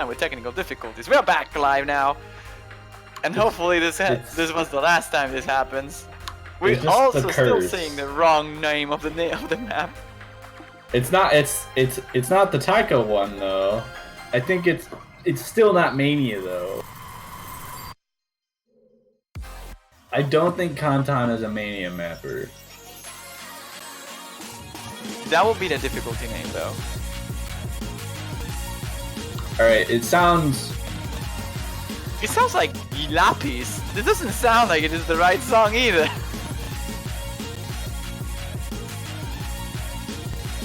with technical difficulties. We are back live now, and hopefully this was the last time this happens. We're also still saying the wrong name of the map. It's not the Taiko one though. I think it's still not Mania though. I don't think Kantan is a Mania mapper. That would be the difficulty name though. Alright, it sounds like Lapis. This doesn't sound like it is the right song either.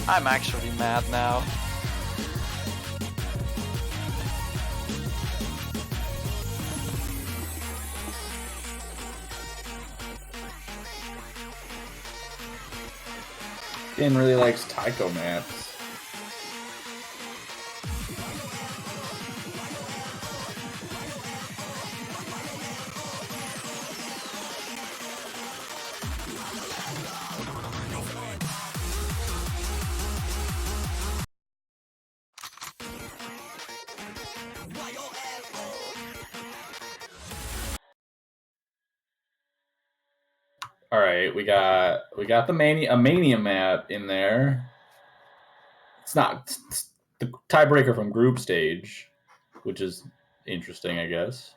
I'm actually mad now. Dan really likes Taiko maps. All right, we got the Mania map in there. It's not the tiebreaker from group stage, which is interesting, I guess.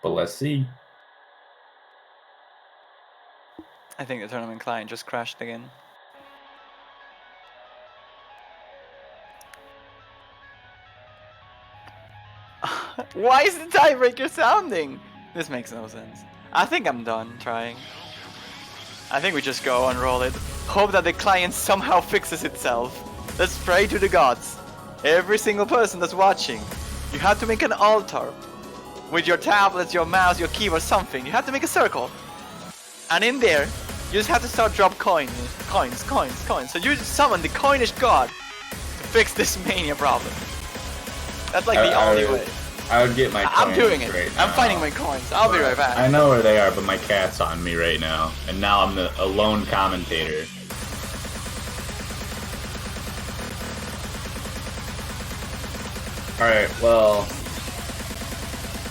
But let's see. I think the tournament client just crashed again. Why is the tiebreaker sounding? This makes no sense. I think I'm done trying. I think we just go and roll it. Hope that the client somehow fixes itself. Let's pray to the gods. Every single person that's watching, you have to make an altar. With your tablets, your mouse, your keyboard, something. You have to make a circle. And in there, you just have to start drop coins. So you summon the coinish god to fix this Mania problem. That's like the only way. I would get my coins. I'm doing it. Right now. I'm finding my coins. I'll be right back. I know where they are, but my cat's on me right now. And now I'm the lone commentator. Alright, well,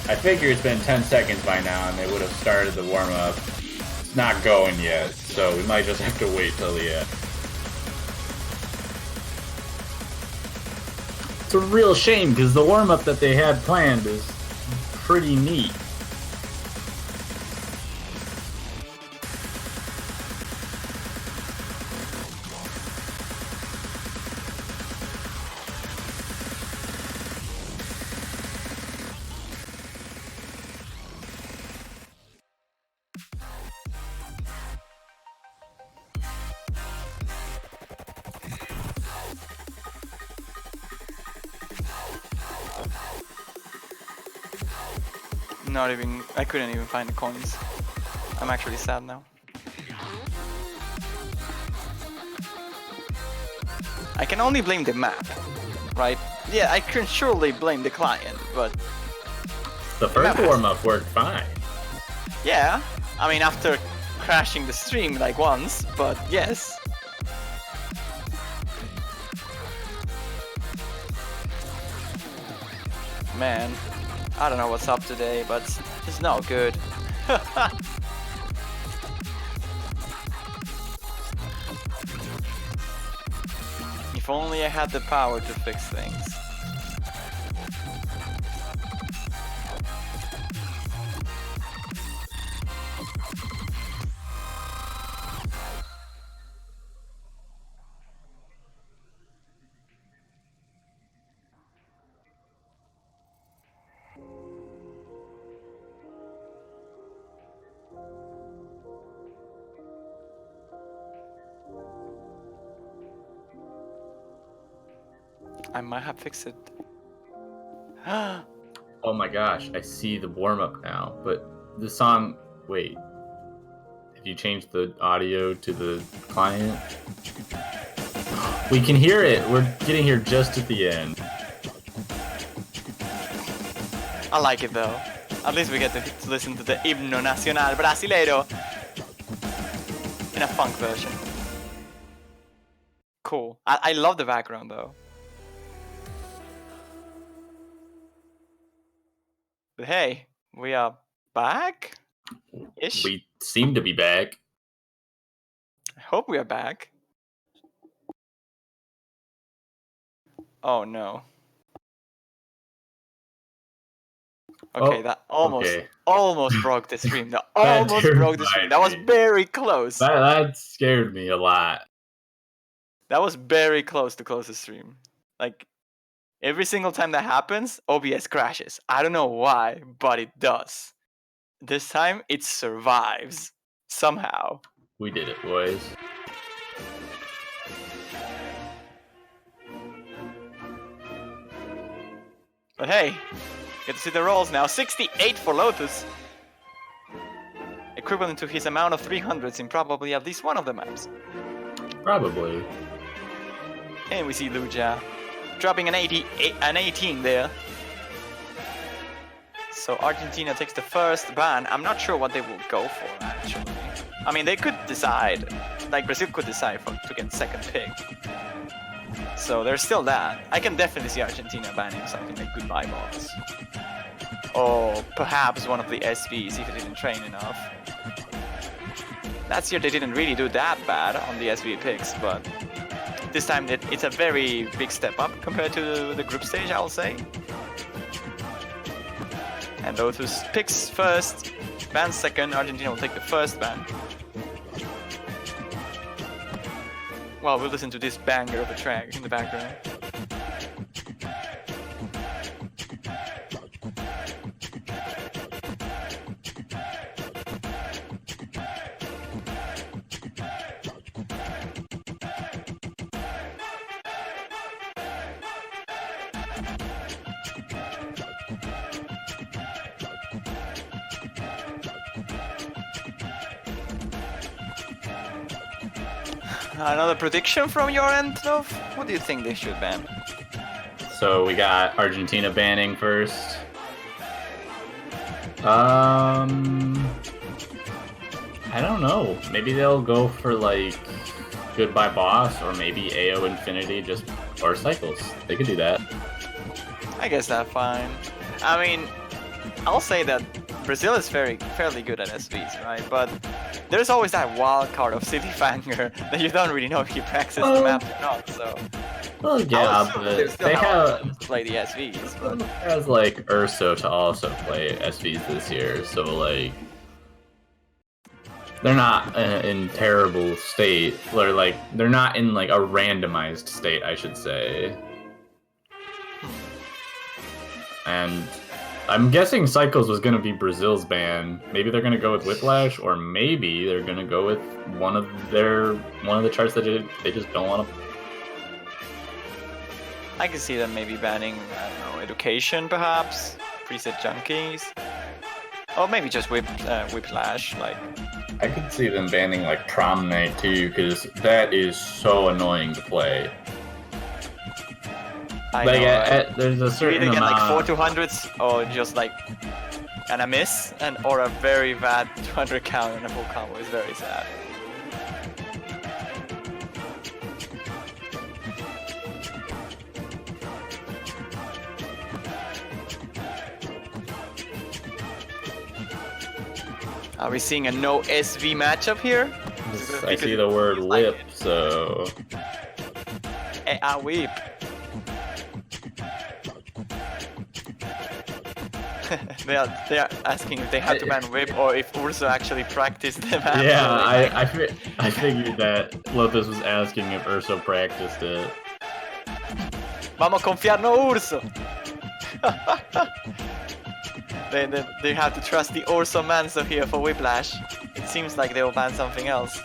I figure it's been 10 seconds by now and they would have started the warm-up. It's not going yet, so we might just have to wait till the end. It's a real shame because the warm-up that they had planned is pretty neat. I couldn't even find the coins. I'm actually sad now. I can only blame the map, right? Yeah, I can surely blame the client, but... The first warm-up worked fine. Yeah, I mean after crashing the stream like once, but yes. Man. I don't know what's up today, but it's not good. If only I had the power to fix things. I might have fixed it. Oh my gosh, I see the warm-up now, but the song... Wait. Did you change the audio to the client? We can hear it! We're getting here just at the end. I like it though. At least we get to listen to the Himno Nacional Brasileiro in a funk version. Cool. I love the background though. But hey, we are back? Ish? We seem to be back. I hope we are back. Oh no. Okay, Oh, that almost broke the stream. That That almost broke the stream. terrified That was me. very close. That scared me a lot. That was very close to close the stream. Like, every single time that happens, OBS crashes. I don't know why, but it does. This time, it survives. Somehow. We did it, boys. But hey, get to see the rolls now. 68 for Lotus. Equivalent to his amount of 300s in probably at least one of the maps. Probably. And we see Luja dropping an 18 there. So Argentina takes the first ban. I'm not sure what they will go for, actually. I mean, they could decide, like Brazil could decide to get second pick. So there's still that. I can definitely see Argentina banning something like Goodbye Balls. Or perhaps one of the SVs if it didn't train enough. Last year they didn't really do that bad on the SV picks, but this time it's a very big step up compared to the group stage, I'll say. And Lotus picks first, bans second, Argentina will take the first ban. Well, we'll listen to this banger of a track in the background. Another prediction from your end, Nov? What do you think they should ban? So we got Argentina banning first. I don't know. Maybe they'll go for like Goodbye Boss or maybe AO Infinity or Cycles. They could do that. I guess that's fine. I mean, I'll say that Brazil is fairly good at SVs, right? But there's always that wild card of City Fanger that you don't really know if he practices the map or not. So, well, yeah, but they have to play the SVs. But has like Urso to also play SVs this year, so like they're not in terrible state. They're not in like a randomized state, I should say. And I'm guessing Cycles was going to be Brazil's ban. Maybe they're going to go with Whiplash, or maybe they're going to go with one of the charts that they just don't want to. I can see them maybe banning, I don't know, Education perhaps, preset junkies, or maybe just Whiplash. Like, I could see them banning like Prom Night too, because that is so annoying to play. I know, right? There's a certain you either amount. get like 4 200s or just like a miss or a very bad 200 count and a full combo is very sad. Are we seeing a no SV matchup here? I see the word lip, so. I weep. they are asking if they had to ban whip or if Urso actually practiced the map. Yeah, I figured that Lopez was asking if Urso practiced it. Vamos a confiar no Urso. they have to trust the Urso Manso here for Whiplash. It seems like they will ban something else.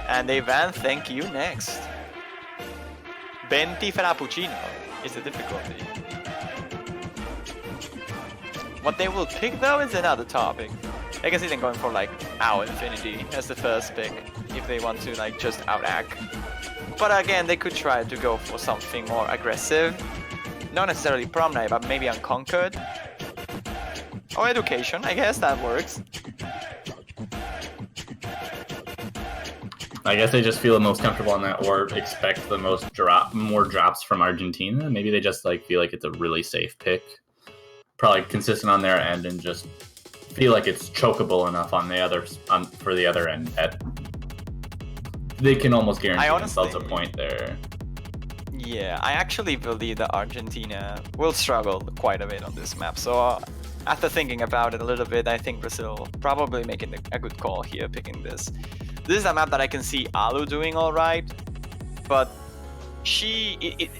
And they ban Thank You next. 20 Frappuccino is the difficulty. What they will pick though is another topic. I can see them going for like AO Infinity as the first pick if they want to like just outact. But again, they could try to go for something more aggressive. Not necessarily Prom Night, but maybe Unconquered. Or Education, I guess that works. I guess they just feel the most comfortable on that, or expect the more drops from Argentina. Maybe they just like feel like it's a really safe pick, probably consistent on their end, and just feel like it's chokeable enough on the for the other end that they can almost guarantee themselves a point there. Yeah, I actually believe that Argentina will struggle quite a bit on this map. So after thinking about it a little bit, I think Brazil probably making a good call here, picking this. This is a map that I can see Alu doing all right, but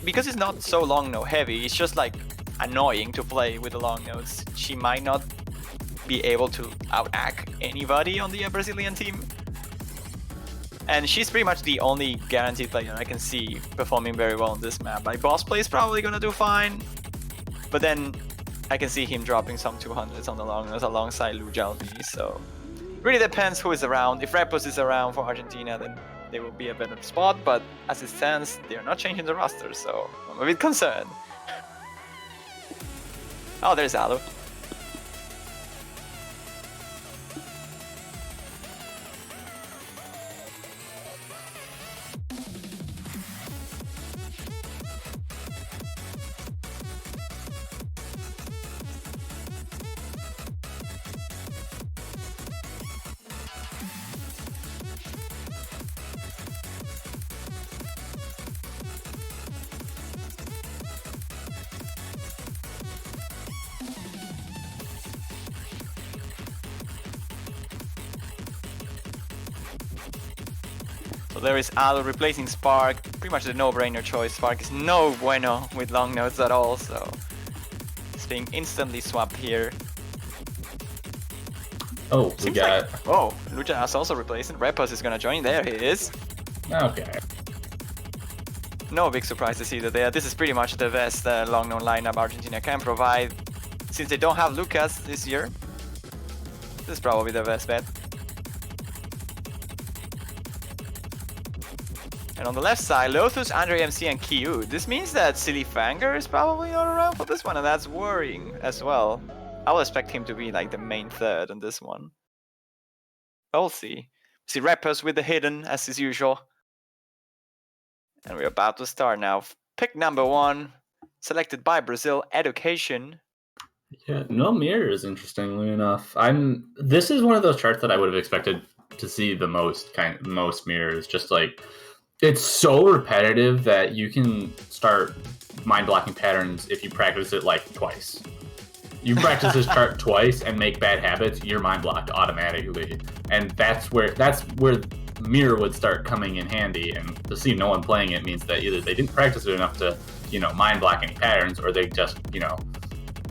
because it's not so long node heavy, it's just like annoying to play with the long nodes. She might not be able to out-act anybody on the Brazilian team. And she's pretty much the only guaranteed player I can see performing very well on this map. Like, boss play is probably gonna do fine, but then I can see him dropping some 200s on the long nodes alongside Lu Jalbi, so really depends who is around. If Repos is around for Argentina, then they will be a better spot, but as it stands, they're not changing the roster, so I'm a bit concerned. Oh, there's Alu. So there is Alu replacing Spark, pretty much the no-brainer choice. Spark is no bueno with long nodes at all, so it's being instantly swapped here. Oh, we got... Oh, Lucha is also replacing. Repos is gonna join. There he is. Okay. No big surprise to see that there. This is pretty much the best long node lineup Argentina can provide. Since they don't have Lucas this year, this is probably the best bet. And on the left side, Lothus, Andre MC, and Kyu. This means that Silly Fanger is probably not around for this one, and that's worrying as well. I will expect him to be like the main third in this one. We'll see. See Repos with the hidden, as is usual. And we're about to start now. Pick number 1, selected by Brazil, Education. Yeah, no mirrors, interestingly enough. This is one of those charts that I would have expected to see the most mirrors, just like... It's so repetitive that you can start mind-blocking patterns if you practice it like twice. You practice this chart twice and make bad habits, you're mind-blocked automatically. And that's where mirror would start coming in handy, and to see no one playing it means that either they didn't practice it enough to, mind-block any patterns, or they just,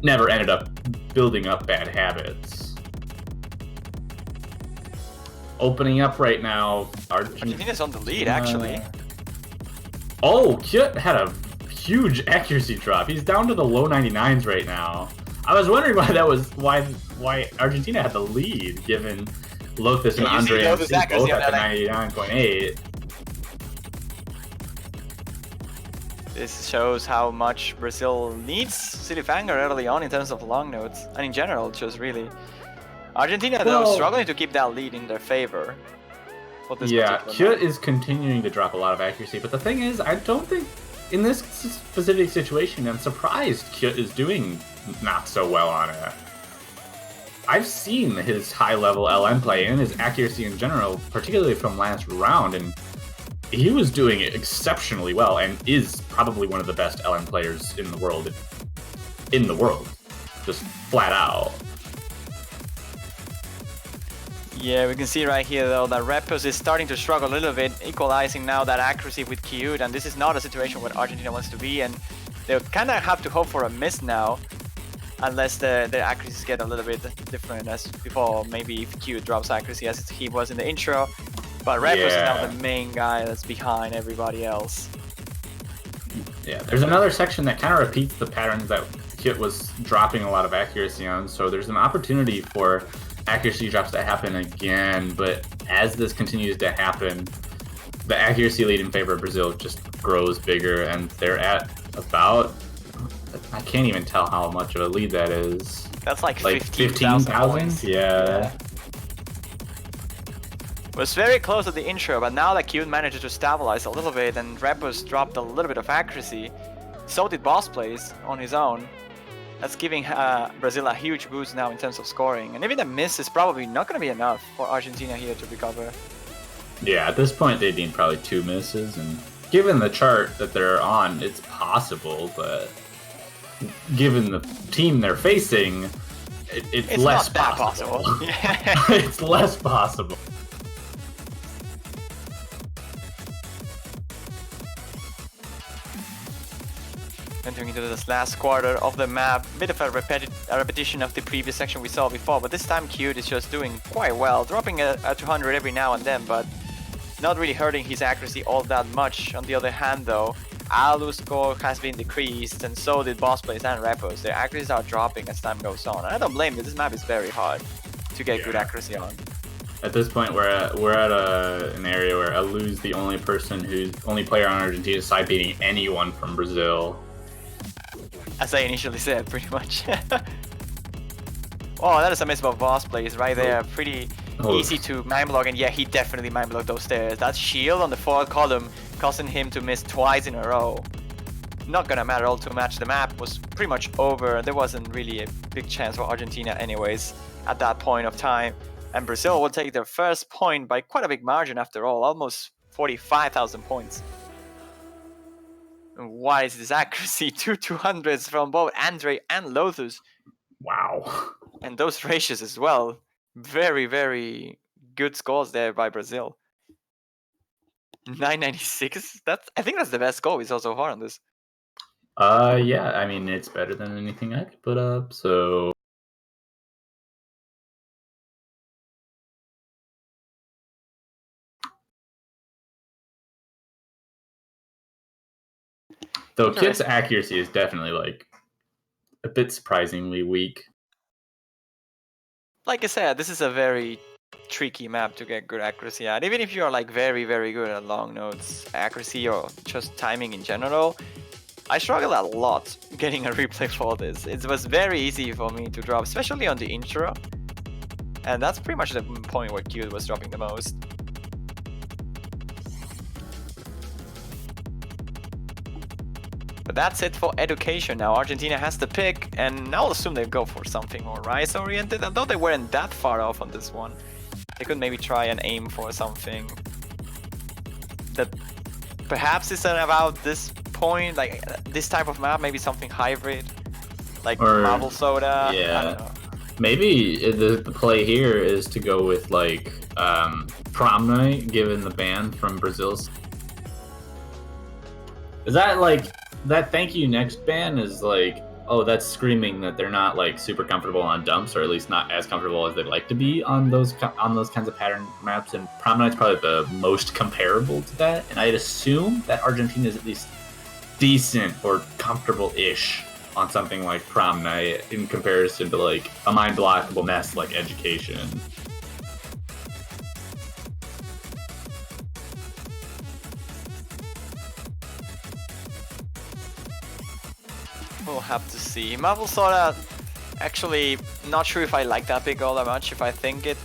never ended up building up bad habits. Opening up right now, Argentina's on the lead, actually. Oh, Kit had a huge accuracy drop. He's down to the low 99s right now. I was wondering why Argentina had the lead, given Lothus and Andre MC both at the 99.8. This shows how much Brazil needs Silly Fanger early on in terms of long nodes, and in general, just really. Argentina, though, struggling to keep that lead in their favor. Yeah, Kit is continuing to drop a lot of accuracy, but the thing is, I don't think, in this specific situation, I'm surprised Kit is doing not so well on it. I've seen his high-level LN play and his accuracy in general, particularly from last round, and he was doing it exceptionally well, and is probably one of the best LN players in the world. Just flat out. Yeah, we can see right here though that Repos is starting to struggle a little bit, equalizing now that accuracy with Kyut, and this is not a situation where Argentina wants to be, and they'll kind of have to hope for a miss now, unless the accuracies get a little bit different as before. Maybe if Kyut drops accuracy as he was in the intro, but Repos is now the main guy that's behind everybody else. Yeah, there's another section that kind of repeats the patterns that Kit was dropping a lot of accuracy on, so there's an opportunity for accuracy drops to happen again, but as this continues to happen, the accuracy lead in favor of Brazil just grows bigger, and they're at about, I can't even tell how much of a lead that is. That's like 15,000 points. Yeah. Was very close at the intro, but now that Cute manages to stabilize a little bit and Repos dropped a little bit of accuracy, so did Boss Plays on his own. That's giving Brazil a huge boost now in terms of scoring, and even a miss is probably not going to be enough for Argentina here to recover. Yeah, at this point they need probably 2 misses, and given the chart that they're on, it's possible, but given the team they're facing, it's less not that possible. Yeah. It's less possible. Entering into this last quarter of the map, bit of a repetition of the previous section we saw before, but this time Cute is just doing quite well, dropping a 200 every now and then, but not really hurting his accuracy all that much. On the other hand though, Alu's score has been decreased, and so did Boss Plays and Repos. Their accuracies are dropping as time goes on, and I don't blame them. This map is very hard to get good accuracy on. At this point, we're at an area where Alu's the only player on Argentina's side beating anyone from Brazil. As I initially said, pretty much. Oh, that is a miss by Boss Plays right there. Pretty easy to mind block, and yeah, he definitely mind blocked those stairs. That shield on the fourth column causing him to miss twice in a row. Not gonna matter all too much. The map was pretty much over. There wasn't really a big chance for Argentina anyways at that point of time. And Brazil will take their first point by quite a big margin after all, almost 45,000 points. Why is this accuracy? 2 200s from both Andre and Lothus. Wow. And those ratios as well. Very, very good scores there by Brazil. 996. I think that's the best score we saw so far on this. Yeah, I mean it's better than anything I could put up, so though Kit's accuracy is definitely like a bit surprisingly weak. Like I said, this is a very tricky map to get good accuracy at. Even if you're like very, very good at long nodes accuracy or just timing in general, I struggled a lot getting a replay for this. It was very easy for me to drop, especially on the intro. And that's pretty much the point where Cute was dropping the most. But that's it for education. Now Argentina has the pick, and I'll assume they go for something more rise-oriented, although they weren't that far off on this one. They could maybe try and aim for something that perhaps isn't about this point, like this type of map, maybe something hybrid, like Marble Soda. Yeah. I don't know. Maybe the play here is to go with like Prom Night, given the ban from Brazil's. Is that like that thank you next ban is like, oh, that's screaming that they're not like super comfortable on dumps, or at least not as comfortable as they'd like to be on those kinds of pattern maps, and Prom Night's probably the most comparable to that, and I'd assume that Argentina is at least decent or comfortable-ish on something like Prom Night in comparison to like a mind-blockable mess like Education. We'll have to see. Marble Soda, actually, not sure if I like that pick all that much, if I think it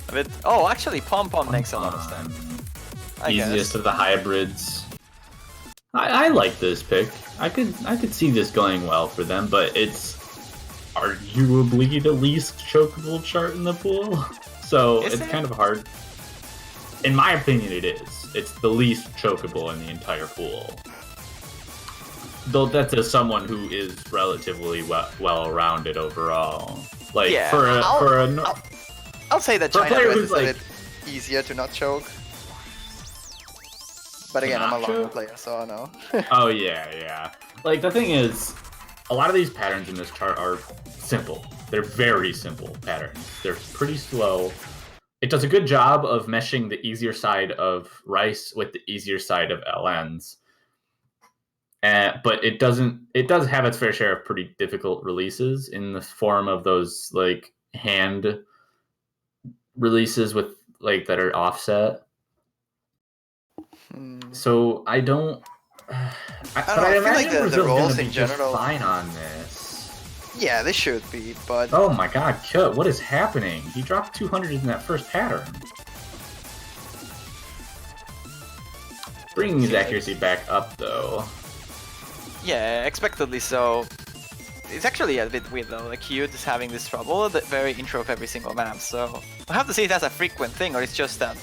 a bit. Oh, actually, Pom Pom makes a lot of sense. Easiest of the hybrids. I like this pick. I could see this going well for them, but it's arguably the least chokeable chart in the pool. So it's kind of hard. In my opinion, it is. It's the least chokeable in the entire pool. Though that's as someone who is relatively well-rounded overall. Like Yeah, I'll say that China player Red who's is a like- bit easier to not choke. But again, I'm a not longer choke? player, so I know. Oh yeah. Like the thing is, a lot of these patterns in this chart are simple. They're very simple patterns. They're pretty slow. It does a good job of meshing the easier side of Rice with the easier side of LNs. But it does have its fair share of pretty difficult releases in the form of those like hand releases with like that are offset. So I don't. I feel like the rolls in general. Fine on this. Yeah, they should be, but Oh my God, Kut! What is happening? He dropped 200 in that first pattern. Bringing his accuracy back up, though. Yeah, expectedly so. It's actually a bit weird though, like Cute is having this trouble at the very intro of every single map, so we'll have to see if that's a frequent thing or it's just that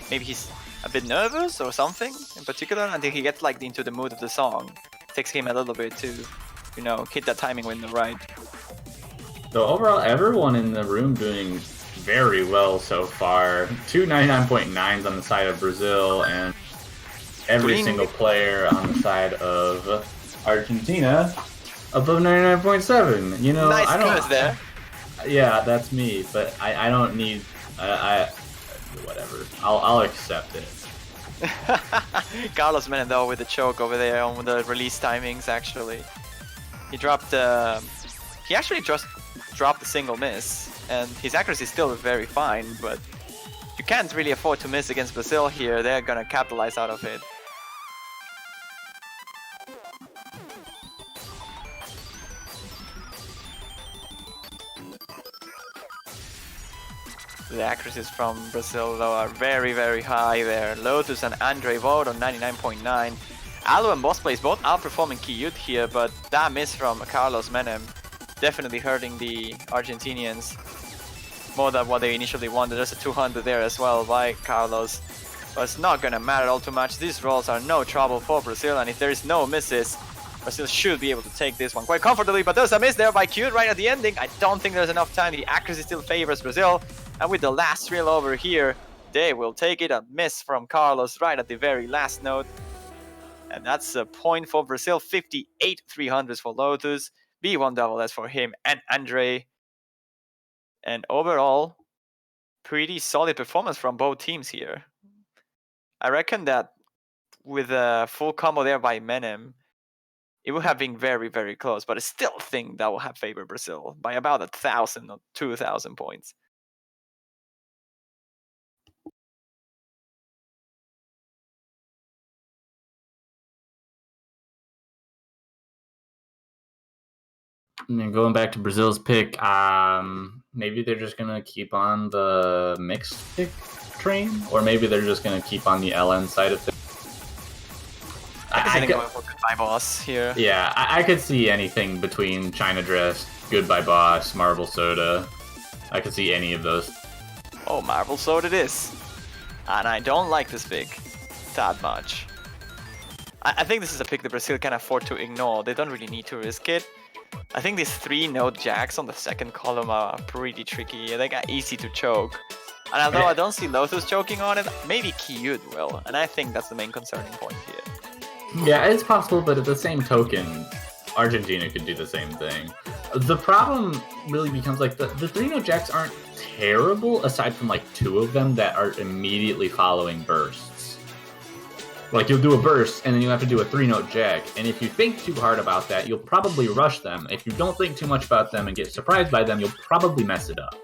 maybe he's a bit nervous or something in particular until he gets like into the mood of the song. It takes him a little bit to, you know, hit that timing window right. So overall, everyone in the room doing very well so far. 2 99.9s on the side of Brazil and every single player on the side of Argentina above 99.7. You know, nice I don't. There. Yeah, that's me, but I don't need. Whatever. I'll accept it. Carlos Menem though with the choke over there on the release timings. Actually, he dropped. He actually just dropped a single miss, and his accuracy is still very fine. But you can't really afford to miss against Brazil here. They're gonna capitalize out of it. The accuracies from Brazil though are very, very high there. Lotus and Andre both on 99.9. Alu and Boss Plays both outperforming Kiyut here, but that miss from Carlos Menem definitely hurting the Argentinians more than what they initially wanted. There's a 200 there as well by Carlos. But it's not gonna matter all too much. These rolls are no trouble for Brazil, and if there is no misses, Brazil should be able to take this one quite comfortably. But there's a miss there by Cute right at the ending. I don't think there's enough time. The accuracy still favors Brazil. And with the last reel over here, they will take it. A miss from Carlos right at the very last note. And that's a point for Brazil. 58 300s for Lotus. B1 double S for him and Andre. And overall, pretty solid performance from both teams here. I reckon that with a full combo there by Menem, it would have been very, very close. But I still think that will have favored Brazil by about 1,000 or 2,000 points. I mean, going back to Brazil's pick, maybe they're just gonna keep on the mixed pick train, or maybe they're just gonna keep on the LN side of things. I could going for Goodbye Boss here. Yeah, I could see anything between China Dress, Goodbye Boss, Marble Soda. I could see any of those. Oh, Marble Soda it is. And I don't like this pick that much. I think this is a pick that Brazil can afford to ignore. They don't really need to risk it. I think these 3-note jacks on the second column are pretty tricky. They got easy to choke. And although I don't see Lotus choking on it, maybe Kiyud will. And I think that's the main concerning point here. Yeah, it's possible, but at the same token, Argentina could do the same thing. The problem really becomes like the 3-note jacks aren't terrible, aside from like 2 of them that are immediately following bursts. Like, you'll do a burst, and then you'll have to do a 3-note jack. And if you think too hard about that, you'll probably rush them. If you don't think too much about them and get surprised by them, you'll probably mess it up.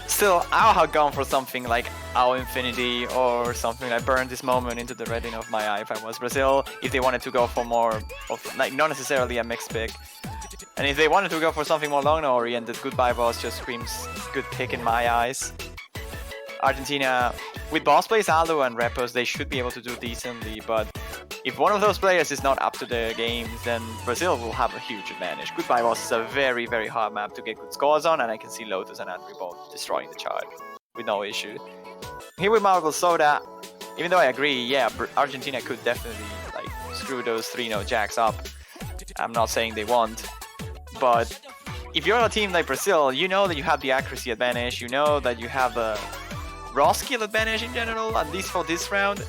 Still, I'll have gone for something like Our Infinity or something like Burn This Moment into the retina of my eye if I was Brazil. If they wanted to go for more of, like, not necessarily a mixed pick. And if they wanted to go for something more long-oriented, Goodbye Boss just screams good pick in my eyes. Argentina, with Boss Plays, Aldo and Repos, they should be able to do decently, but if one of those players is not up to their games, then Brazil will have a huge advantage. Goodbye Boss is a very, very hard map to get good scores on, and I can see Lotus and Andre both destroying the chart with no issue. Here with Marble Soda, even though I agree, yeah, Argentina could definitely like screw those 3-note jacks up. I'm not saying they won't, but if you're a team like Brazil, you know that you have the accuracy advantage, you know that you have a raw skill advantage in general, at least for this round.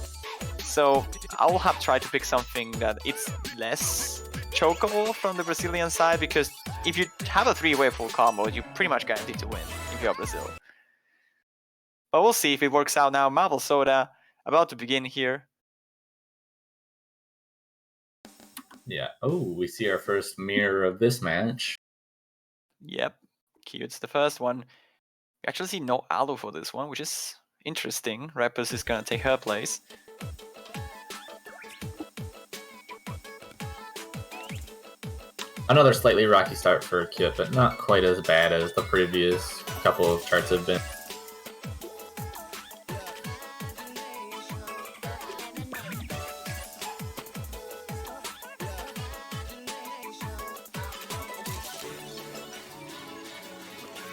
So I will have tried to pick something that it's less chokeable from the Brazilian side, because if you have a 3-way full combo, you're pretty much guaranteed to win if you're Brazil. But we'll see if it works out now. Marble Soda about to begin here. Yeah. Oh, we see our first mirror of this match. Yep. Cute's the first one. We actually see no Alu for this one, which is interesting. Rappers is gonna take her place. Another slightly rocky start for Kit, but not quite as bad as the previous couple of charts have been.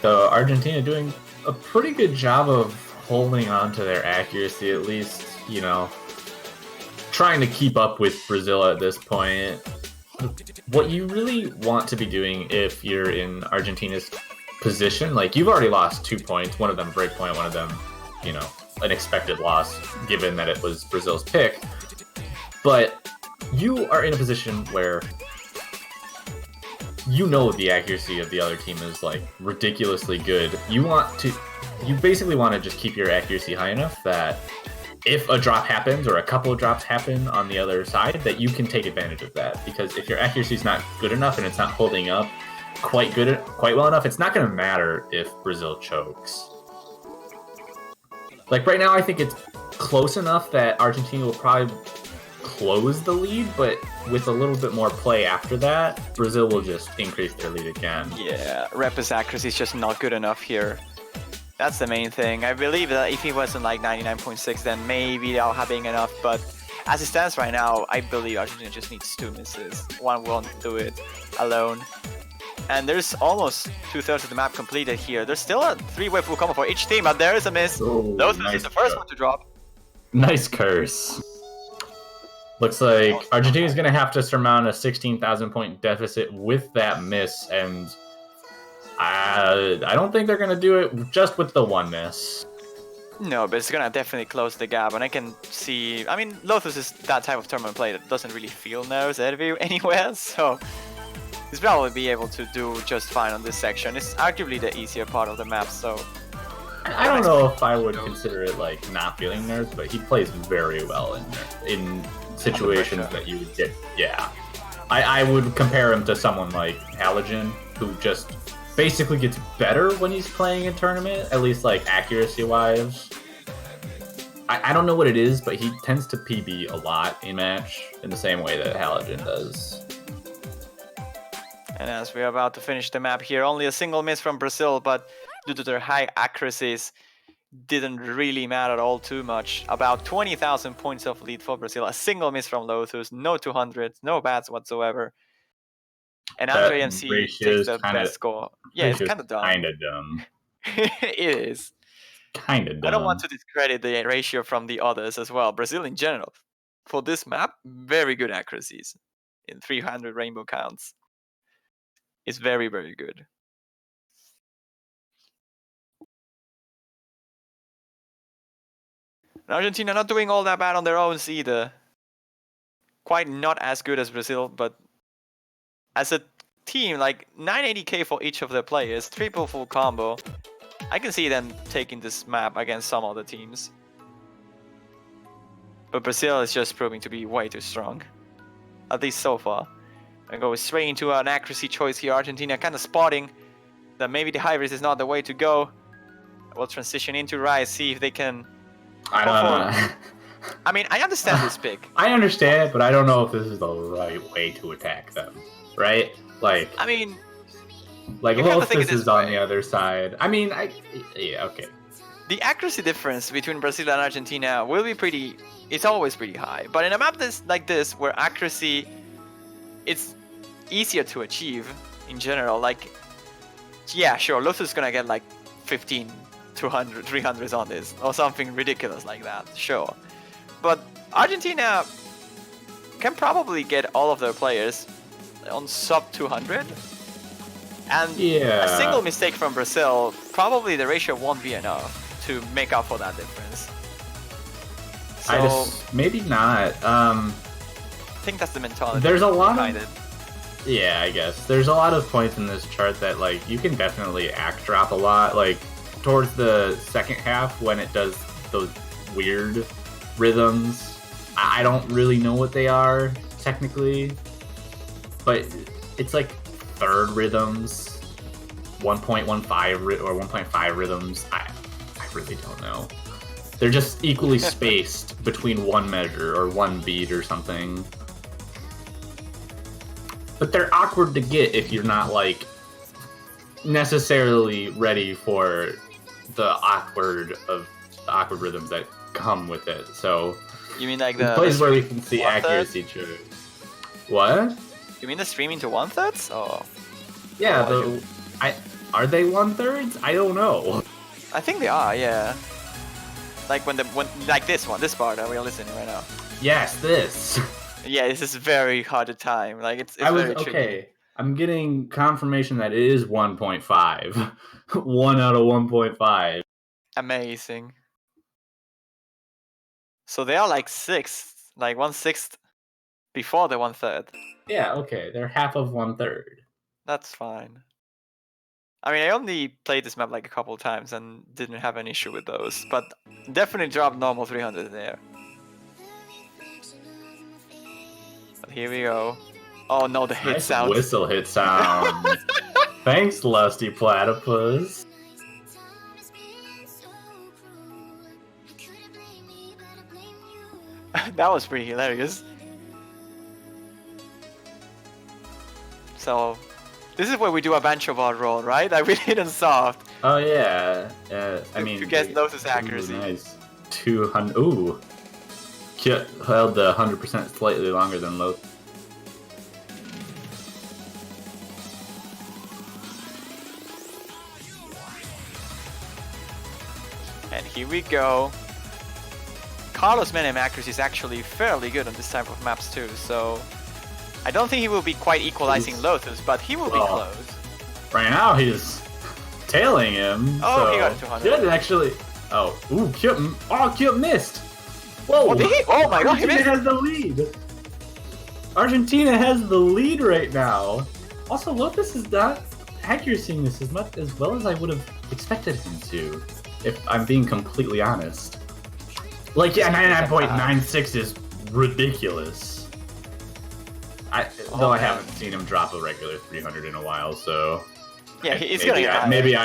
So Argentina doing a pretty good job of holding on to their accuracy, at least, you know, trying to keep up with Brazil at this point. What you really want to be doing if you're in Argentina's position, like you've already lost 2 points, one of them break point, one of them, you know, an expected loss given that it was Brazil's pick. But you are in a position where you know the accuracy of the other team is like ridiculously good. You basically want to just keep your accuracy high enough that if a drop happens or a couple of drops happen on the other side, that you can take advantage of that. Because if your accuracy is not good enough and it's not holding up quite well enough, it's not going to matter if Brazil chokes. Like right now, I think it's close enough that Argentina will probably close the lead, but with a little bit more play after that, Brazil will just increase their lead again. Yeah, Repa's accuracy is just not good enough here. That's the main thing. I believe that if he wasn't like 99.6, then maybe they'll have been enough, but as it stands right now, I believe Argentina just needs 2 misses. One won't do it alone. And there's almost 2/3 of the map completed here. There's still a 3-way full combo for each team, but there is a miss. Lothus is the first one to drop. Nice curse. Looks like Argentina's going to have to surmount a 16,000 point deficit with that miss, and I don't think they're going to do it just with the 1 miss. No, but it's going to definitely close the gap, and I can see... I mean, Lothus is that type of tournament play that doesn't really feel nerves anywhere, so he's probably be able to do just fine on this section. It's arguably the easier part of the map, so... I don't know if I would consider it like not feeling nerves, but he plays very well in situations that you would get. Yeah, I would compare him to someone like Halogen, who just basically gets better when he's playing a tournament, at least like accuracy wise. I don't know what it is, but he tends to PB a lot in match in the same way that Halogen does. And as we're about to finish the map here, only a single miss from Brazil, but due to their high accuracies, didn't really matter all too much. About 20,000 points of lead for Brazil. A single miss from Lothus, no 200s, no bats whatsoever. And Andre MC takes the best score. Yeah, it's kind of dumb. Kind of dumb. It is. Kind of dumb. I don't want to discredit the ratio from the others as well. Brazil in general, for this map, very good accuracies. In 300 rainbow counts. It's very, very good. Argentina not doing all that bad on their own either. Quite not as good as Brazil, but as a team, like 980k for each of their players, triple full combo. I can see them taking this map against some other teams. But Brazil is just proving to be way too strong. At least so far. I go straight into an accuracy choice here. Argentina kind of spotting that maybe the high risk is not the way to go. We'll transition into Rise, see if they can... I don't know. I mean, I understand this pick. I understand it, but I don't know if this is the right way to attack them, right? Like, I mean, like Lothus is on the other side. I mean, yeah, okay. The accuracy difference between Brazil and Argentina will be pretty. It's always pretty high, but in a map like this, where accuracy, it's easier to achieve in general. Like, yeah, sure, Lothus is gonna get like 15. 200, 300s on this, or something ridiculous like that, sure. But Argentina can probably get all of their players on sub 200. And a single mistake from Brazil, probably the ratio won't be enough to make up for that difference. So, maybe not. I think that's the mentality. There's a lot of it. Yeah, I guess. There's a lot of points in this chart that like you can definitely act drop a lot. Like towards the second half when it does those weird rhythms. I don't really know what they are technically, but it's like third rhythms, 1.15 or 1.5 rhythms. I really don't know. They're just equally spaced between one measure or one beat or something. But they're awkward to get if you're not like necessarily ready for the awkward rhythms that come with it. So you mean like the places where we can see accuracy choice. What? You mean the streaming to 1/3? Oh. Yeah, Are they 1/3? I don't know. I think they are, yeah. Like when like this part that we're listening right now. Yes, this. Yeah, this is very hard to time. Like it's very tricky. Okay. I'm getting confirmation that it is 1.5. 1 out of 1.5. Amazing. So they are like 1/6 before the 1/3. Yeah, okay. They're half of 1/3. That's fine. I mean, I only played this map like a couple times and didn't have an issue with those, but definitely dropped normal 300 in there. But here we go. Oh no, the hit sound. Whistle hit sound. Thanks, Lusty Platypus. That was pretty hilarious. So, this is where we do a bancho ball roll, right? Like we did in soft. Oh yeah. I mean, you guess Lotus accuracy. Nice. 200. Ooh. Held the 100% slightly longer than Lotus. And here we go. Carlos' minimum accuracy is actually fairly good on this type of maps too, so I don't think he will be quite equalizing Lotus, but he will be close. Right now he's tailing him. Oh, so he got 200. Did actually. Oh, ooh, Cute. Oh, Cute missed. Whoa! Oh, did he? Oh my god, he Argentina missed. has the lead. Argentina has the lead right now. Also, Lotus is not accuracying this as well as I would have expected him to, if I'm being completely honest. Like, yeah, 99.96 is ridiculous. Though I haven't seen him drop a regular 300 in a while, so yeah, he's maybe gonna. Maybe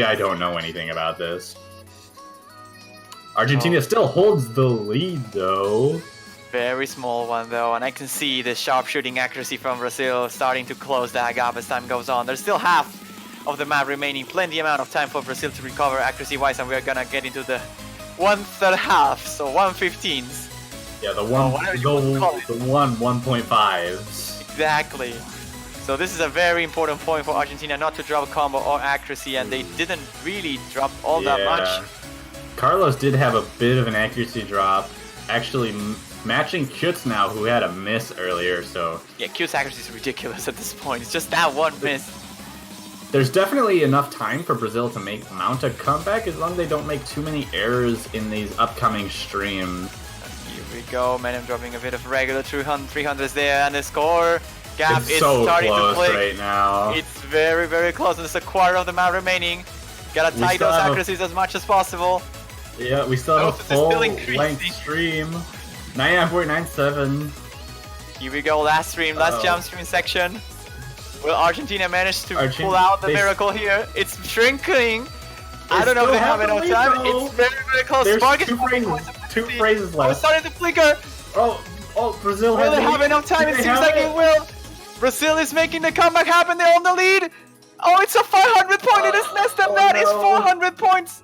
I don't know anything about this. Argentina still holds the lead, though. Very small one though, and I can see the sharpshooting accuracy from Brazil starting to close that gap as time goes on. There's still half of the map remaining, plenty amount of time for Brazil to recover accuracy-wise, and we're gonna get into the 1/3 half, so 1/15s. Yeah, the 1.5s. Exactly. So this is a very important point for Argentina not to drop combo or accuracy, and they didn't really drop all that much. Carlos did have a bit of an accuracy drop, actually matching Kutz now, who had a miss earlier, so... Yeah, Q's accuracy is ridiculous at this point. It's just that one miss. There's definitely enough time for Brazil to mount a comeback as long as they don't make too many errors in these upcoming streams. Here we go, Mania dropping a bit of regular 300s there, and the score gap is so starting close to play. right now. It's very, very close, and there's a quarter of the map remaining. Gotta tie those accuracies as much as possible. Yeah, we still have a full-length stream. 99.97. Here we go, last stream, last jump stream section. Will Argentina manage to pull out the miracle here? It's shrinking. I don't know if they have enough time. It's very, very close. There's Spark two phrases left. Oh, starting to flicker. Oh, Brazil has Will they have enough time? It seems like it will. Brazil is making the comeback happen. They're on the lead. Oh, it's a 500 point. It is less than that. It's 400 points.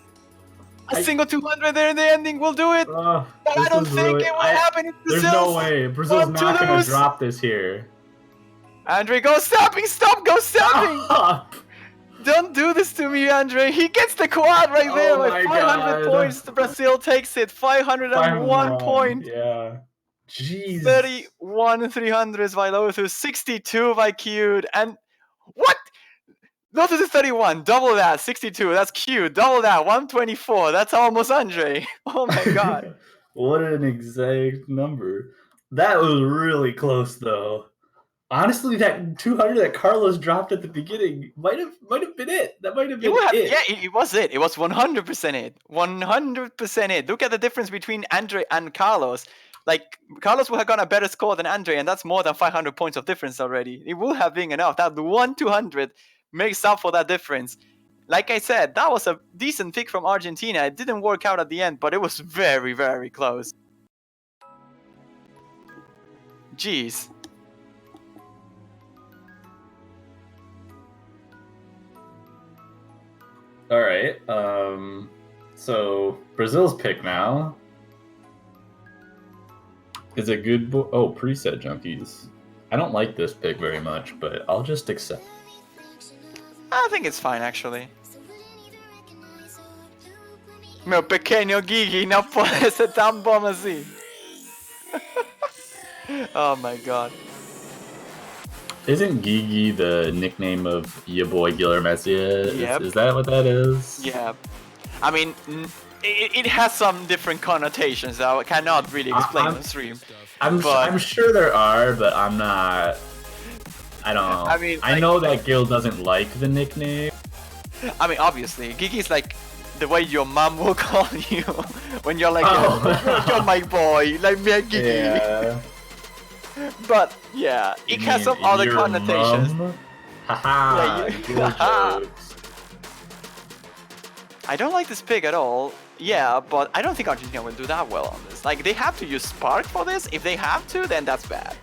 A single 200 there in the ending will do it. But I don't think it will happen in Brazil. There's no way. Brazil's not going to drop this here. Andre, go stopping! Stop! Go stopping! Stop. Don't do this to me, Andre. He gets the quad right there. Like 500 points. Brazil takes it. 501 points. Yeah. Jeez. 31 300s by Lotus. 62 by Cute. And what? Lotus is 31. Double that. 62. That's Cute. Double that. 124. That's almost Andre. Oh my god. What an exact number. That was really close, though. Honestly, that 200 that Carlos dropped at the beginning might have been it. That might have been it. Yeah, it was it. It was 100% it. 100% it. Look at the difference between Andre and Carlos. Like, Carlos would have gotten a better score than Andre, and that's more than 500 points of difference already. It would have been enough. That 1/200 makes up for that difference. Like I said, that was a decent pick from Argentina. It didn't work out at the end, but it was very, very close. Jeez. All right. So Brazil's pick now is a good preset junkies. I don't like this pick very much, but I'll just accept. I think it's fine actually. Meu pequeño Gigi no puede ser tan bom así. Oh my god. Isn't Gigi the nickname of your boy Guillermo Messia? Yep. Is that what that is? Yeah. I mean, it has some different connotations that I cannot really explain on stream. I'm sure there are, but I'm not. I don't know. I mean, I know that Gil doesn't like the nickname. I mean, obviously, Gigi's like the way your mom will call you when you're like, you're my boy, like me, Gigi. Yeah. But yeah, it has some other connotations. Haha. Yeah, I don't like this pick at all. Yeah, but I don't think Argentina will do that well on this. Like, they have to use Spark for this. If they have to, then that's bad.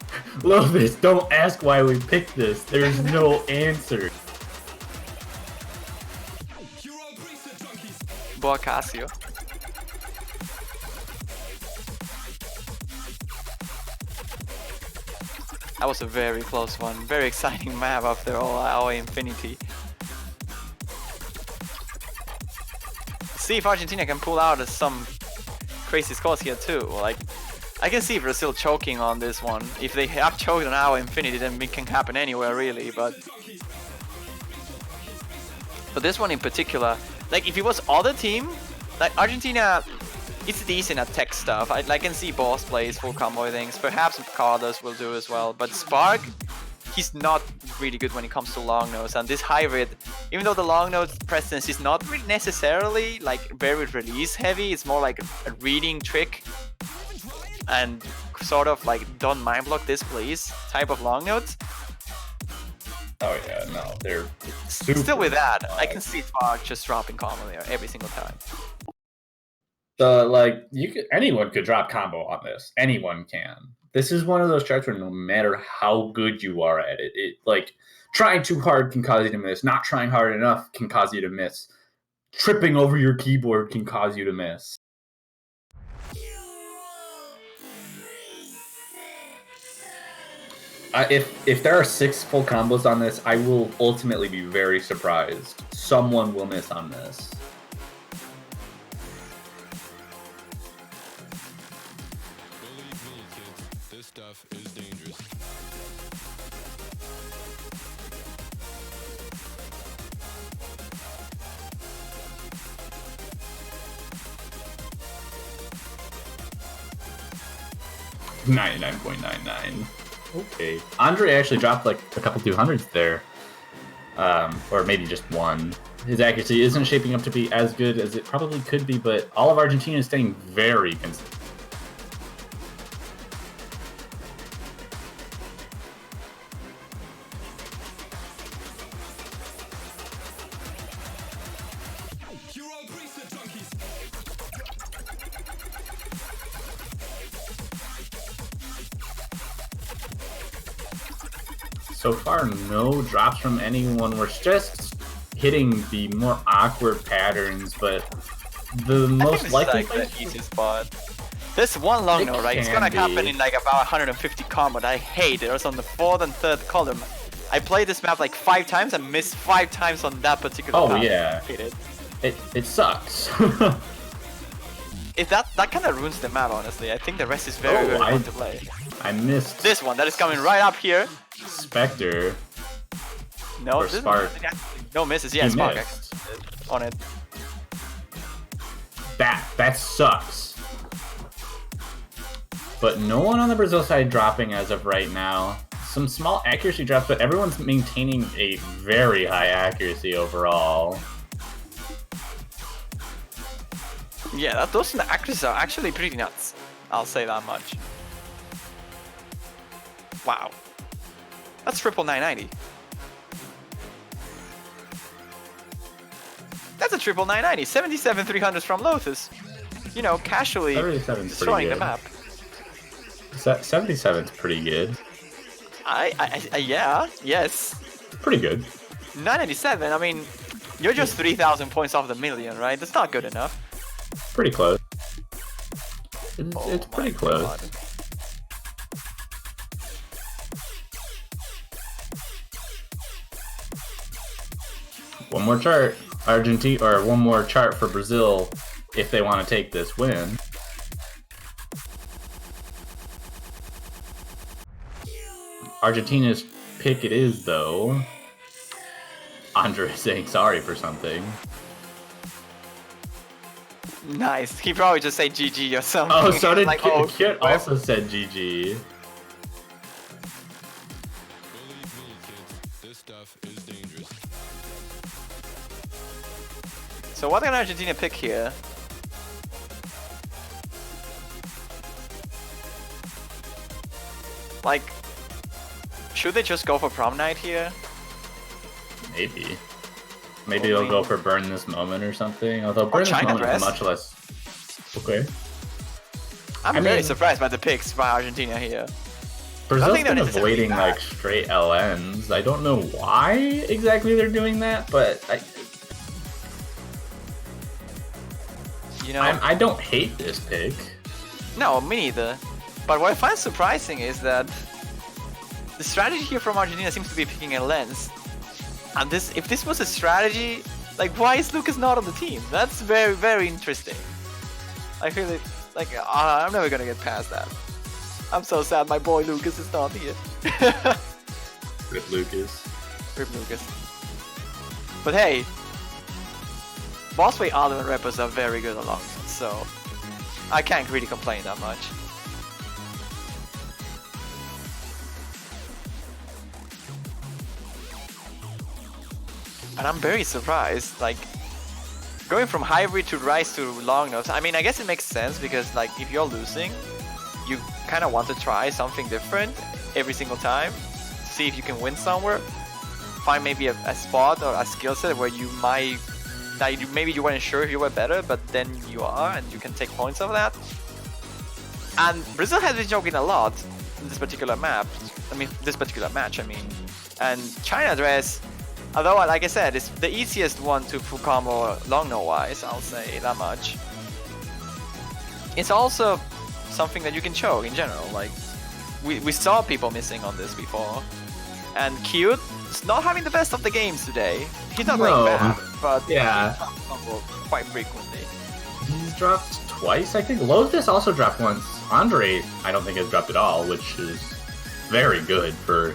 Love this. Don't ask why we picked this. There's no answer. Boa Casio. That was a very close one. Very exciting map after all our Infinity. See if Argentina can pull out some crazy scores here too. Like, I can see Brazil choking on this one. If they have choked on our Infinity, then it can happen anywhere really. But this one in particular, like if it was other team, like Argentina, it's decent at tech stuff. I can see boss plays, full combo things. Perhaps Carlos will do as well. But Spark, he's not really good when it comes to long nodes, and this hybrid, even though the long node presence is not really necessarily like very release heavy, it's more like a reading trick and sort of like don't mind block this please type of long nodes. Oh yeah, no, they're still with that. I can see Spark just dropping combo there every single time. Anyone could drop combo on this. Anyone can. This is one of those charts where no matter how good you are at it, like trying too hard can cause you to miss. Not trying hard enough can cause you to miss. Tripping over your keyboard can cause you to miss. If there are 6 full combos on this, I will ultimately be very surprised. Someone will miss on this. Stuff is dangerous. $99.99. Okay. Andre actually dropped like a couple 200s there. Or maybe just one. His accuracy isn't shaping up to be as good as it probably could be, but all of Argentina is staying very consistent. So far, no drops from anyone. We're just hitting the more awkward patterns, but the most likely like the easy spot. This one long note, right? It's gonna happen in like about 150 combo. I hate it. It's on the 4th and 3rd column. I played this map like 5 times and missed 5 times on that particular path. Yeah. I hate it. It sucks. That kind of ruins the map, honestly. I think the rest is very fun to play. I missed this one. That is coming right up here. Spectre. No, or Spark. No misses. Yeah, Spark on it. That sucks. But no one on the Brazil side dropping as of right now. Some small accuracy drops, but everyone's maintaining a very high accuracy overall. Yeah, those accuracies are actually pretty nuts. I'll say that much. Wow. That's triple 990. That's a triple 990. 77 300s from Lotus. You know, casually destroying the map. 77's pretty good. Yeah, yes. Pretty good. 997, I mean, you're just 3,000 points off the million, right? That's not good enough. Pretty close. It's pretty close. God. One more chart, Argentina, or one more chart for Brazil if they want to take this win. Argentina's pick it is, though. Andre is saying sorry for something. Nice. He probably just said GG or something. Oh, so did like, Kit also said GG. Believe me, kids, this stuff is dangerous. So what can Argentina pick here? Like, should they just go for prom night here? Maybe. Maybe they'll go for burn this moment or something. Although burn this China moment dress. is much less. Okay. I'm very surprised by the picks by Argentina here. Brazil's think they're been necessarily avoiding bad. like straight LNs. I don't know why exactly they're doing that, but You know, I don't hate this pick. no, me neither. But what I find surprising is that the strategy here from Argentina seems to be picking a lens. And if this was a strategy, like, why is Lucas not on the team? That's very, very interesting. I feel it, like, I'm never gonna get past that. I'm so sad my boy Lucas is not here. Rip Lucas. Rip Lucas. But hey, Bossway Alden and Reppers are very good along, so I can't really complain that much. And I'm very surprised, like, going from hybrid to rise to long nose. I mean, I guess it makes sense because, like, if you're losing, you kind of want to try something different every single time, see if you can win somewhere, find maybe a spot or a skill set where you might, like, maybe you weren't sure if you were better, but then you are, and you can take points of that. And Brazil has been joking a lot in this particular map. I mean, this particular match. I mean, and China dress. Although, like I said, it's the easiest one to full combo long no wise, I'll say that much. It's also something that you can choke in general. Like, we saw people missing on this before. And Cute is not having the best of the games today. He's not playing bad, but yeah, he drops combo quite frequently. He's dropped twice, I think. Lotus also dropped once. Andre, I don't think has dropped at all, which is very good for,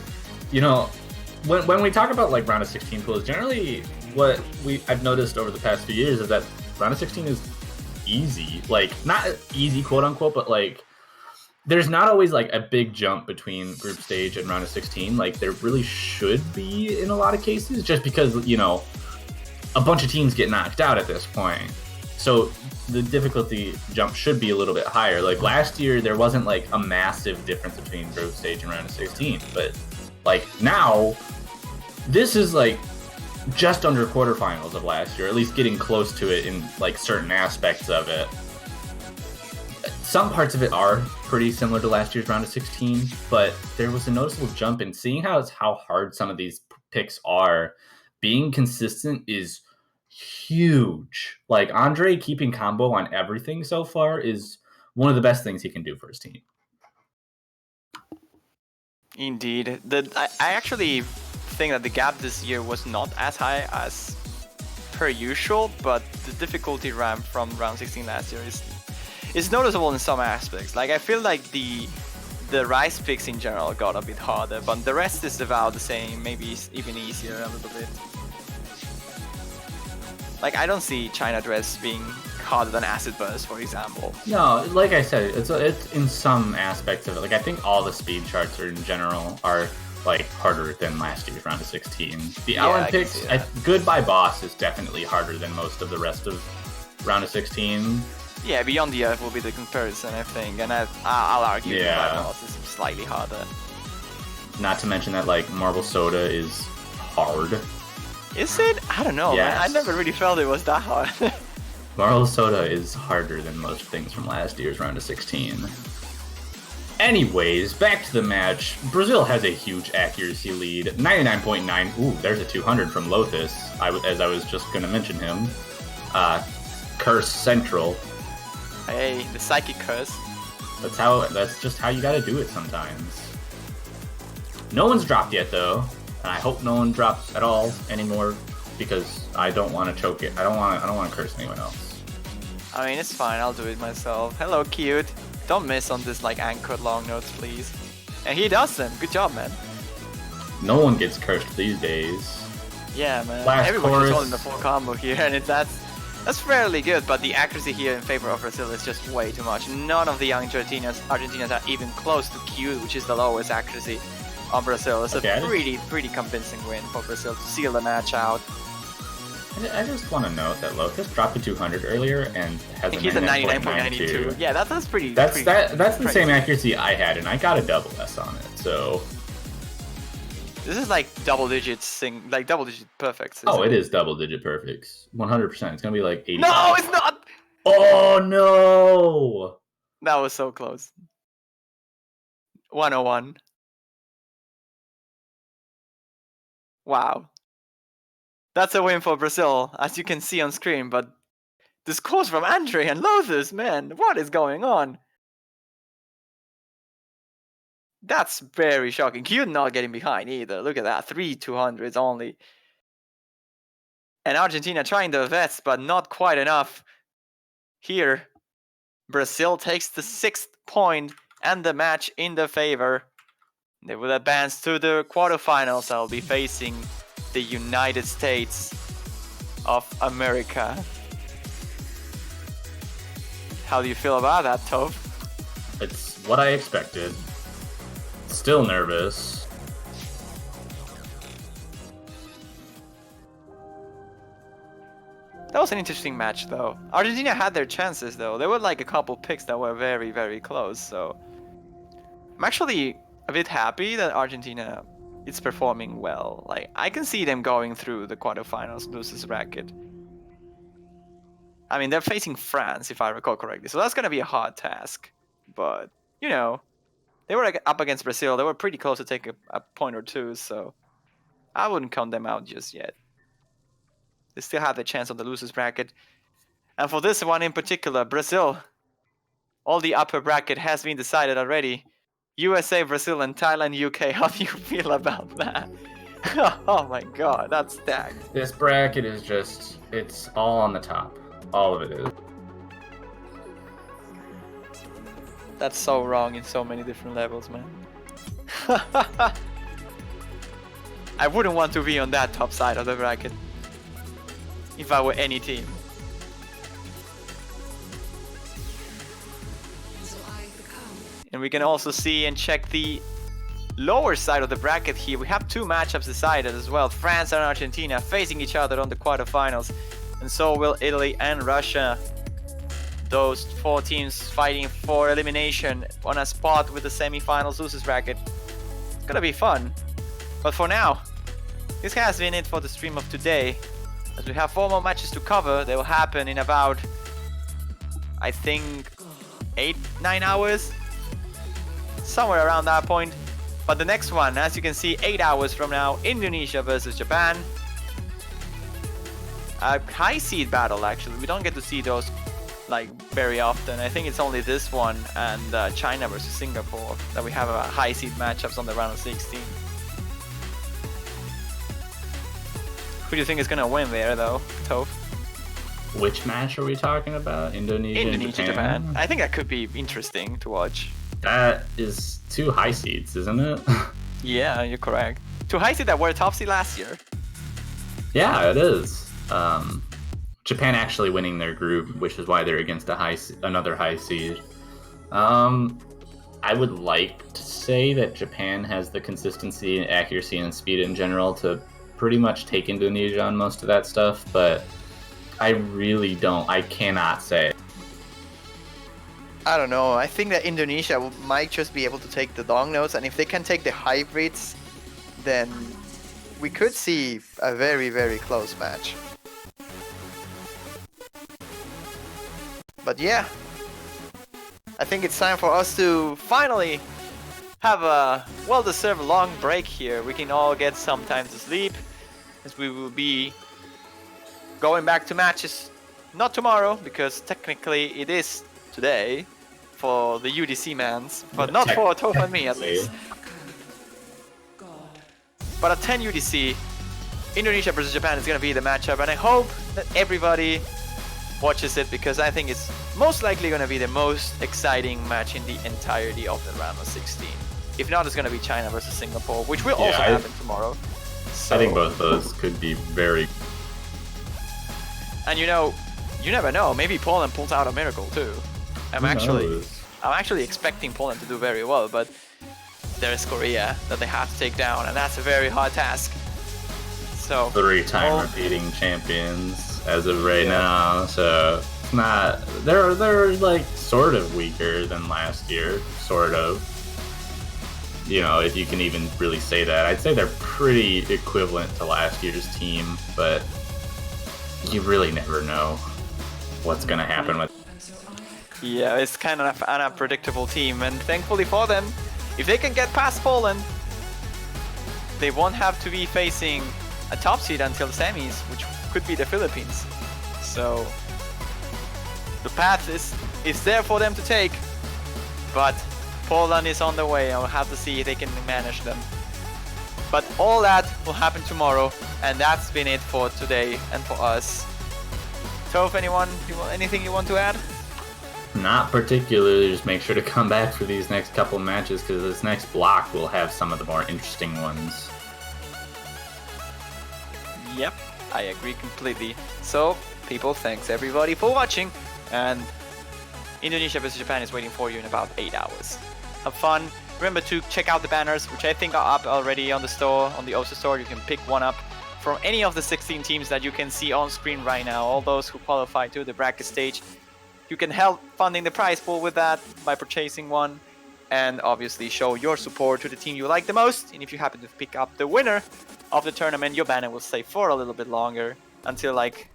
you know, when we talk about like round of 16 pools, generally what I've noticed over the past few years is that round of 16 is easy. Like, not easy quote unquote, but like there's not always like a big jump between group stage and round of 16. Like there really should be in a lot of cases, just because, you know, a bunch of teams get knocked out at this point. So the difficulty jump should be a little bit higher. Like last year, there wasn't like a massive difference between group stage and round of 16, but like now, this is like just under quarterfinals of last year, at least getting close to it in like certain aspects of it. Some parts of it are pretty similar to last year's round of 16, but there was a noticeable jump in seeing how hard some of these picks are. Being consistent is huge. Like Andre keeping combo on everything so far is one of the best things he can do for his team. Indeed. I actually think that the gap this year was not as high as per usual, but the difficulty ramp from round 16 last year is noticeable in some aspects. Like, I feel like the Rise picks in general got a bit harder, but the rest is about the same, maybe even easier a little bit. Like, I don't see China Dress being harder than Acid Burst, for example. No, like I said, it's in some aspects of it. Like, I think all the speed charts in general are like harder than last year's round of 16. The Olympics, Goodbye Boss is definitely harder than most of the rest of round of 16. Yeah, Beyond the Earth will be the comparison, I think, and I'll argue Goodbye Boss is slightly harder. Not to mention that like Marble Soda is hard. Is it? I don't know, yes. Man. I never really felt it was that hard. Marble Soda is harder than most things from last year's round of 16. Anyways, back to the match. Brazil has a huge accuracy lead, 99.9. Ooh, there's a 200 from Lotus, as I was just going to mention him. Curse Central. Hey, the Psychic Curse. That's just how you gotta do it sometimes. No one's dropped yet, though. And I hope no one drops at all anymore, because I don't want to choke it. I don't want to curse anyone else. I mean, it's fine. I'll do it myself. Hello, cute. Don't miss on this like anchored long notes, please. And he does them. Good job, man. No one gets cursed these days. Yeah, man. Last Everybody's chorus. holding the full combo here, and that's fairly good. But the accuracy here in favor of Brazil is just way too much. None of the young Argentinas are even close to Q, which is the lowest accuracy on Brazil. It's a pretty convincing win for Brazil to seal the match out. I just want to note that Locus dropped to 200 earlier and has a He's a 99.92. 99.92. Yeah, that's pretty. That's the same impressive. accuracy I had, and I got a double S on it. So This is like double digit perfects. oh, it is double digit perfects, 100%. It's gonna be like 80. No, it's not. Oh no! That was so close. 101. Wow. That's a win for Brazil, as you can see on screen, but the scores from Andre and Lothus, man, what is going on? That's very shocking. Q not getting behind either. Look at that, 3 200s only. And Argentina trying their best, but not quite enough. Here, Brazil takes the 6th point and the match in their favor. They will advance to the quarterfinals. I'll be facing the United States of America. How do you feel about that, Toph? It's what I expected. Still nervous. That was an interesting match, though. Argentina had their chances, though. There were like a couple picks that were very, very close, so... I'm actually a bit happy that Argentina is performing well. Like, I can see them going through the quarterfinals, losers bracket. I mean, they're facing France, if I recall correctly, so that's gonna be a hard task. But, you know, they were up against Brazil. They were pretty close to take a point or two, so I wouldn't count them out just yet. They still have the chance on the losers bracket. And for this one in particular, Brazil, all the upper bracket has been decided already. USA, Brazil, and Thailand, UK. How do you feel about that? Oh my god, that's stacked. This bracket is just, it's all on the top. All of it is. That's so wrong in so many different levels, man. I wouldn't want to be on that top side of the bracket if I were any team. And we can also see and check the lower side of the bracket here. We have 2 matchups decided as well. France and Argentina facing each other on the quarterfinals. And so will Italy and Russia. Those 4 teams fighting for elimination on a spot with the semifinals losers bracket. It's gonna be fun. But for now, this has been it for the stream of today. As we have 4 more matches to cover. They will happen in about, I think, 8-9 hours. Somewhere around that point. But the next one, as you can see, 8 hours from now, Indonesia versus Japan. A high seed battle, actually. We don't get to see those like very often. I think it's only this one and China versus Singapore that we have a high seed matchups on the round of 16. Who do you think is gonna win there, though, Toph? Which match are we talking about? Indonesia and Japan? I think that could be interesting to watch. That is 2 high seeds, isn't it? Yeah, you're correct. 2 high seed that were top seed last year. Yeah, it is. Japan actually winning their group, which is why they're against another high seed. I would like to say that Japan has the consistency and accuracy and speed in general to pretty much take Indonesia on most of that stuff, but I really don't. I cannot say. I don't know. I think that Indonesia might just be able to take the long notes, and if they can take the hybrids, then we could see a very, very close match. But yeah, I think it's time for us to Finally, have a well-deserved long break here. We can all get some time to sleep, as we will be going back to matches. Not tomorrow, because technically it is today for the UDC mans, but not for Toph and me at least. But at 10 UDC, Indonesia versus Japan is going to be the matchup, and I hope that everybody watches it because I think it's most likely going to be the most exciting match in the entirety of the round of 16. If not, it's going to be China versus Singapore, which will also happen tomorrow. So, I think both of those could be very. And you know, you never know. Maybe Poland pulls out a miracle too. I'm actually expecting Poland to do very well, but there's Korea that they have to take down, and that's a very hard task. So 3-time repeating champions as of right now, so it's not. They're like sort of weaker than last year, sort of. You know, if you can even really say that, I'd say they're pretty equivalent to last year's team, but you really never know what's gonna happen with. Yeah, it's kind of an unpredictable team, and thankfully for them, if they can get past Poland, they won't have to be facing a top seed until the semis, which could be the Philippines. So the path is there for them to take, but Poland is on the way, and we'll have to see if they can manage them. But all that will happen tomorrow, and that's been it for today and for us. Toph, anything you want to add? Not particularly, just make sure to come back for these next couple matches because this next block will have some of the more interesting ones. Yep, I agree completely. So, people, thanks everybody for watching, and Indonesia vs Japan is waiting for you in about 8 hours. Have fun. Remember to check out the banners, which I think are up already on the store, on the OSA store. You can pick one up from any of the 16 teams that you can see on screen right now, all those who qualify to the bracket stage. You can help funding the prize pool with that by purchasing one, and obviously show your support to the team you like the most. And if you happen to pick up the winner of the tournament, your banner will stay for a little bit longer until like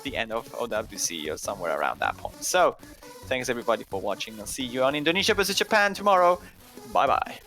the end of OWC or somewhere around that point. So thanks everybody for watching. I'll see you on Indonesia vs Japan tomorrow. Bye bye.